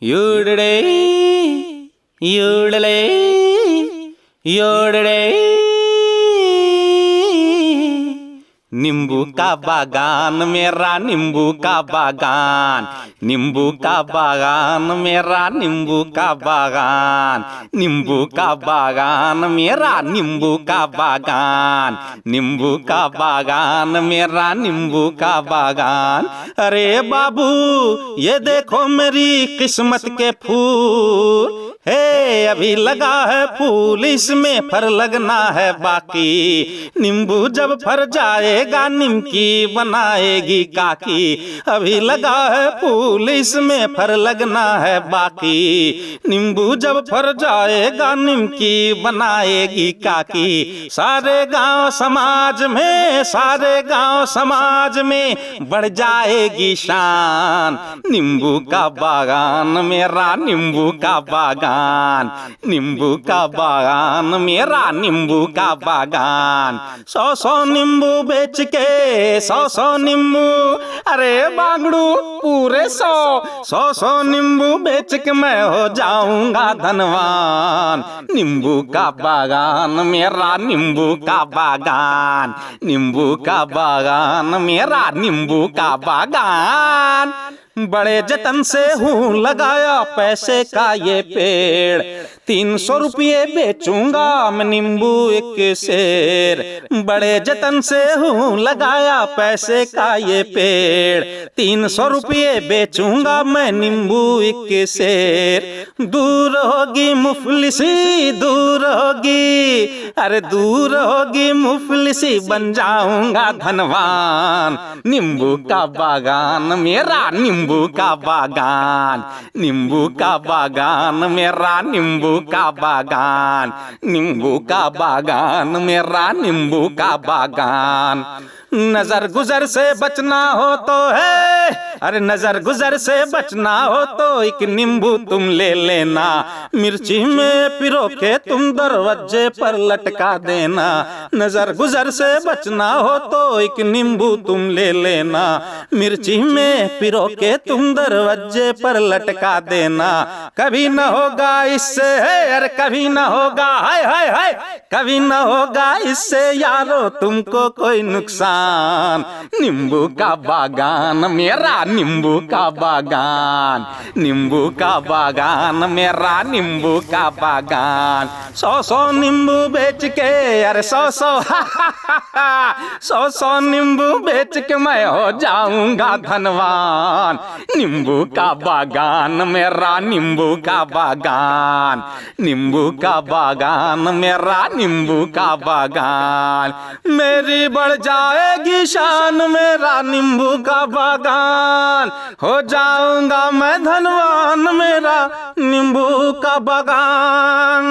योडड़े योडले योडड़े। नींबू का बागान मेरा नींबू का बागान, नींबू का बागान मेरा नींबू का बागान, नींबू का बागान मेरा नींबू का बागान, नींबू का बागान मेरा नींबू का बागान। अरे बाबू ये देखो मेरी किस्मत के फूल, हे अभी लगा है फूल इसमें फर लगना है बाकी। नींबू जब फर जाएगा निमकी बनाएगी काकी। अभी लगा है फूल इसमें फर लगना है बाकी। नींबू जब फर जाएगा निमकी बनाएगी काकी। सारे गांव समाज में, सारे गांव समाज में बढ़ जाएगी शान। नींबू का बागान मेरा नींबू का बागान, नींबू का बागान मेरा नींबू का बागान। 100 नींबू बेच के 100 नींबू, अरे बांगड़ू पूरे 100 नींबू बेच के मैं हो जाऊंगा धनवान। नींबू का बागान मेरा नींबू का बागान, नींबू का बागान मेरा नींबू का बागान। बड़े जतन से हूँ लगाया पैसे का ये पेड़, 300 रुपये बेचूंगा मैं नींबू एक सेर। बड़े जतन से हूँ लगाया पैसे का ये पेड़, 300 रुपये बेचूंगा मैं नींबू एक सेर। दूर होगी मुफलिसी दूर होगी, अरे दूर होगी मुफलिसी बन जाऊंगा धनवान। नींबू का बागान मेरा नींबू का बागान, नींबू का बागान मेरा नींबू का बागान, नींबू का बागान मेरा नींबू का बागान। नजर गुजर से बचना हो तो है, अरे नजर गुजर से बचना हो तो एक नींबू तुम ले लेना। मिर्ची में पिरो के तुम दरवाजे पर लटका देना। नजर गुजर से बचना हो तो एक नींबू तुम ले लेना। मिर्ची में पिरो के तुम दरवाजे पर लटका देना। कभी न होगा इससे है, अरे कभी न होगा, हाय हाय हाय, कभी न होगा इससे यारो तुमको कोई नुकसान। नींबू का बागान मेरा नींबू का बागान, नींबू का बागान मेरा नींबू का बागान। 100 नींबू बेच के, अरे 100 नींबू बेच के मैं हो जाऊंगा धनवान। नींबू का बागान मेरा नींबू का बागान, नींबू का बागान मेरा नींबू का बागान। मेरी बढ़ जाएगी शान मेरा नींबू का बागान, हो जाऊंगा मैं धनवान मेरा नींबू का बागान।